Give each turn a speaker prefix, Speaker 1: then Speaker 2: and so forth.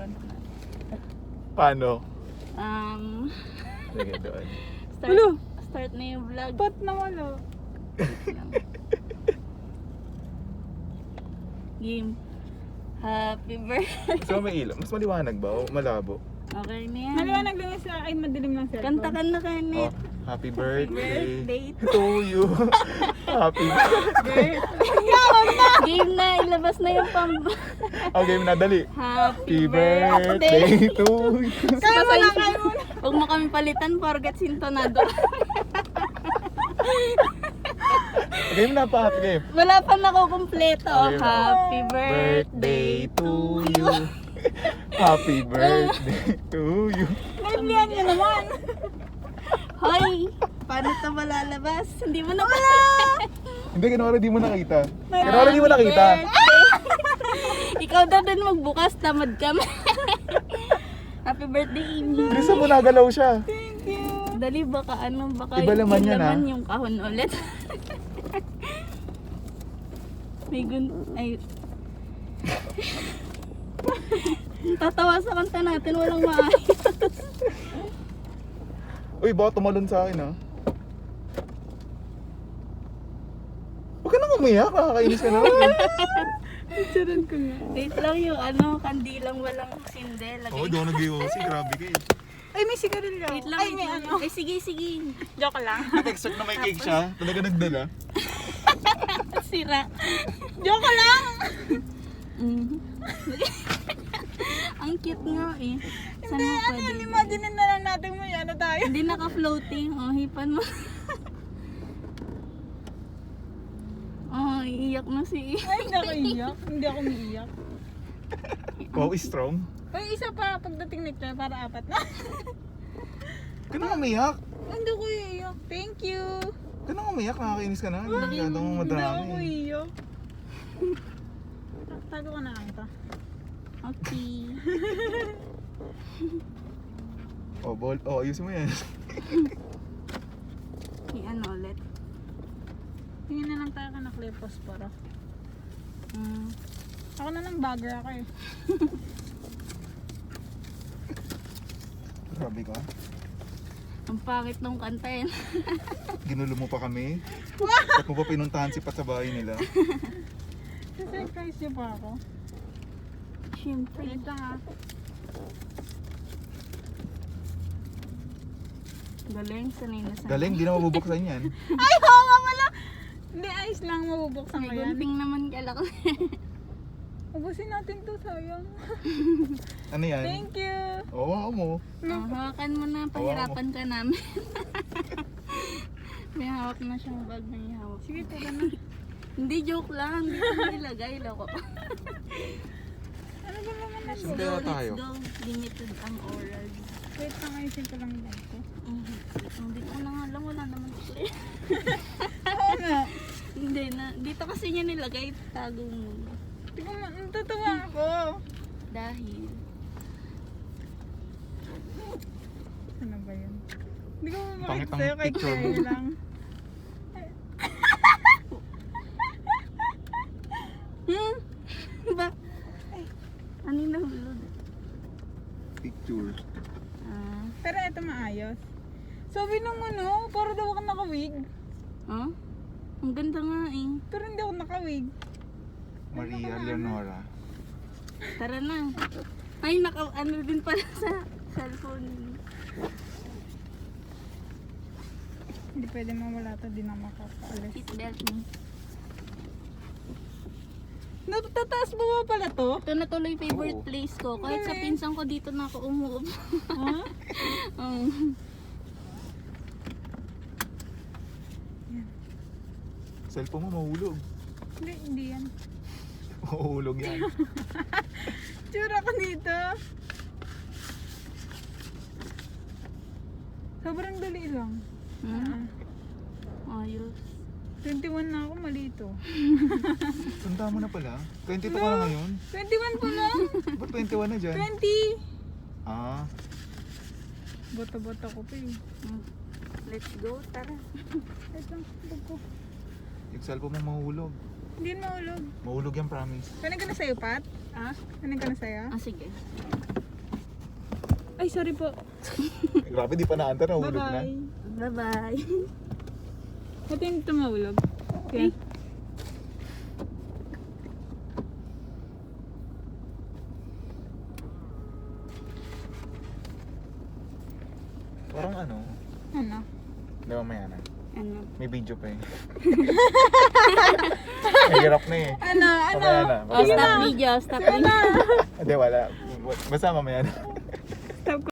Speaker 1: front na.
Speaker 2: Paano? Sige doon.
Speaker 1: Start na yung vlog.
Speaker 3: Ba't naman o?
Speaker 1: Game. Happy birthday.
Speaker 2: So may ilaw. Mas maliwanag ba o malabo?
Speaker 1: Okay na yan.
Speaker 3: Maliwanag lang sa ay madilim lang cellphone.
Speaker 1: Kanta ka na kanit.
Speaker 2: Oh, happy birthday
Speaker 1: Birthday
Speaker 2: to you. Happy birthday.
Speaker 1: Game na, ilabas na yung pang...
Speaker 2: Okay, dali.
Speaker 1: Happy
Speaker 2: Happy birthday to you.
Speaker 3: Kaya mo na, kaya mo na.
Speaker 1: Huwag mo kami palitan, forget sintonado.
Speaker 2: Game na pa, happy game.
Speaker 1: Wala pa nakukumpleto.
Speaker 2: Okay,
Speaker 1: Happy birthday to you.
Speaker 2: Happy birthday to you.
Speaker 3: Naiblihan niya naman.
Speaker 1: Hoy, paano ito malalabas? Hindi mo na wala.
Speaker 2: Hindi, kinawala di mo nakita. Kinawala di mo nakita.
Speaker 1: Ikaw daw din magbukas, tamad kami. Happy birthday, Amy.
Speaker 2: Bilisan mo, nagalaw siya.
Speaker 3: Thank you.
Speaker 1: Dali, baka baka
Speaker 2: Iba laman yan,
Speaker 1: laman
Speaker 2: ha?
Speaker 1: yung kahon ulit. May ay. Tatawa sa kanta natin, walang maayos.
Speaker 2: Uy, baka tumalon sa akin, ha? Huwag ka nang umiyak, nakakainis ka na.
Speaker 3: Picturean ko nga.
Speaker 1: Wait lang yung kandilang walang sinde. Lagay.
Speaker 2: Oo, doon nag-iwasi, grabe ka eh.
Speaker 3: Ay, may sigarilyo.
Speaker 1: Wait lang,
Speaker 3: Ay, may ano.
Speaker 1: Ay, sige.
Speaker 3: Joke lang.
Speaker 2: Na-expect na may cake siya, talaga nagdala.
Speaker 1: Sira.
Speaker 3: Joke lang.
Speaker 1: Ang cute nga eh. Saan mo
Speaker 3: Ano
Speaker 1: pwede?
Speaker 3: yan, imagine na lang natin mo yan na tayo.
Speaker 1: Hindi naka-floating. Oh, hipan mo. Oh, iiyak na si
Speaker 3: Ay, hindi ako iiyak. Hindi ako umiiyak.
Speaker 2: Wow, strong.
Speaker 3: Ay, isa pa pagdating nito para apat na.
Speaker 2: Huwag ka nang umiyak.
Speaker 3: Hindi ko iiyak. Thank you.
Speaker 2: Huwag ka nang umiyak, nakakainis ka na. Hindi ka nang
Speaker 3: Hindi ako
Speaker 2: madrama eh.
Speaker 3: iiyak. Tago ko na lang ito.
Speaker 1: Okay.
Speaker 2: Oh, ball. Oh, ayusin mo yan.
Speaker 1: Ulit.
Speaker 3: Tingin na lang tayo ka na Clipos para. Ako na lang bagger ako eh.
Speaker 2: Grabe ka.
Speaker 1: Ang pangit nung kanta yan.
Speaker 2: Ginulo mo pa kami. Ba't mo pa pinuntahan si Pat sa bahay nila?
Speaker 3: Surprise niyo pa ako.
Speaker 1: Siyempre.
Speaker 3: Wait lang ha.
Speaker 1: Galing, sanay na sanay.
Speaker 2: Galing, di na mabubuksan yan.
Speaker 3: Ay, oo nga pala! Hindi, ayos lang. Mabubuksan
Speaker 1: May
Speaker 3: ko yan.
Speaker 1: gunting naman kalak.
Speaker 3: Ubusin natin to, sayang.
Speaker 2: Ano yan?
Speaker 3: Thank you!
Speaker 2: Oo, wow mo.
Speaker 1: Oh, hawakan mo na, pahirapan ka namin. May hawak na siyang bag, may hawak.
Speaker 3: Sige, tara na.
Speaker 1: Hindi, joke lang. Hindi ko nilagay. Loko.
Speaker 3: Ano ba naman na
Speaker 1: Let's
Speaker 2: Saan
Speaker 1: go,
Speaker 2: kaya
Speaker 1: let's
Speaker 2: tayo?
Speaker 1: go. Limited ang oral.
Speaker 3: Wait lang, ayusin ko lang yung bag ko.
Speaker 1: Hindi ko na nga lang, wala naman clear.
Speaker 3: Oo nga.
Speaker 1: Hindi na. Dito kasi niya nilagay, tago mo.
Speaker 3: Tingnan mo, natatawa ako.
Speaker 1: Dahil,
Speaker 3: Ano ba yun? Hindi ko
Speaker 2: Pangit
Speaker 3: mamakita
Speaker 2: ang
Speaker 3: sa'yo, kay
Speaker 2: picture
Speaker 3: Claire
Speaker 2: mo.
Speaker 3: lang.
Speaker 1: ba? Ano yung nahulog?
Speaker 2: Picture.
Speaker 3: Pero ito maayos. Sabi nung ano, para daw ako nakawig.
Speaker 1: Oh? Ang ganda nga eh.
Speaker 3: Pero hindi ako nakawig.
Speaker 2: Maria Leonora.
Speaker 1: Tara na. Ay, ano din pala sa cellphone.
Speaker 3: Hindi pwede mawala to, di na makakaalis.
Speaker 1: Seatbelt mo.
Speaker 3: Natataas ba pala to?
Speaker 1: Ito na tuloy favorite
Speaker 2: Oo.
Speaker 1: place ko. Kahit sa pinsan ko dito na ako umuupo.
Speaker 3: Ha?
Speaker 2: Cellphone mo mahulog.
Speaker 3: Hindi yan.
Speaker 2: Mahulog yan.
Speaker 3: Tsura ko dito. Sobrang dali lang.
Speaker 1: Ayos.
Speaker 3: 21 na ako, mali ito.
Speaker 2: Tanda mo na pala. 22 ka na ngayon.
Speaker 3: 21 pa lang?
Speaker 2: Ba't 21 na dyan?
Speaker 3: 20!
Speaker 2: Ah,
Speaker 3: Bota-bota ko pa eh.
Speaker 1: Let's go, tara.
Speaker 3: Ito, bag ko.
Speaker 2: yung cellphone mo mahulog.
Speaker 3: Hindi mahulog.
Speaker 2: Mahulog yan, promise.
Speaker 3: Kanin ka na sa'yo, Pat?
Speaker 1: Ah?
Speaker 3: Kanin ka na sa'yo?
Speaker 1: Ah, sige.
Speaker 3: Ay, sorry po.
Speaker 2: Grabe, di pa naanta, nahulog na.
Speaker 3: Bye-bye.
Speaker 1: Bye-bye.
Speaker 3: Ba't hindi tumahulog? Okay.
Speaker 2: Parang ano,
Speaker 3: Ano?
Speaker 2: di mamaya na.
Speaker 1: Ano?
Speaker 2: May video pa eh. May hirap na eh.
Speaker 3: Ano?
Speaker 2: Mamaya na.
Speaker 1: Oh, stop video, stop video.
Speaker 2: Hindi, wala. Basta mamaya na.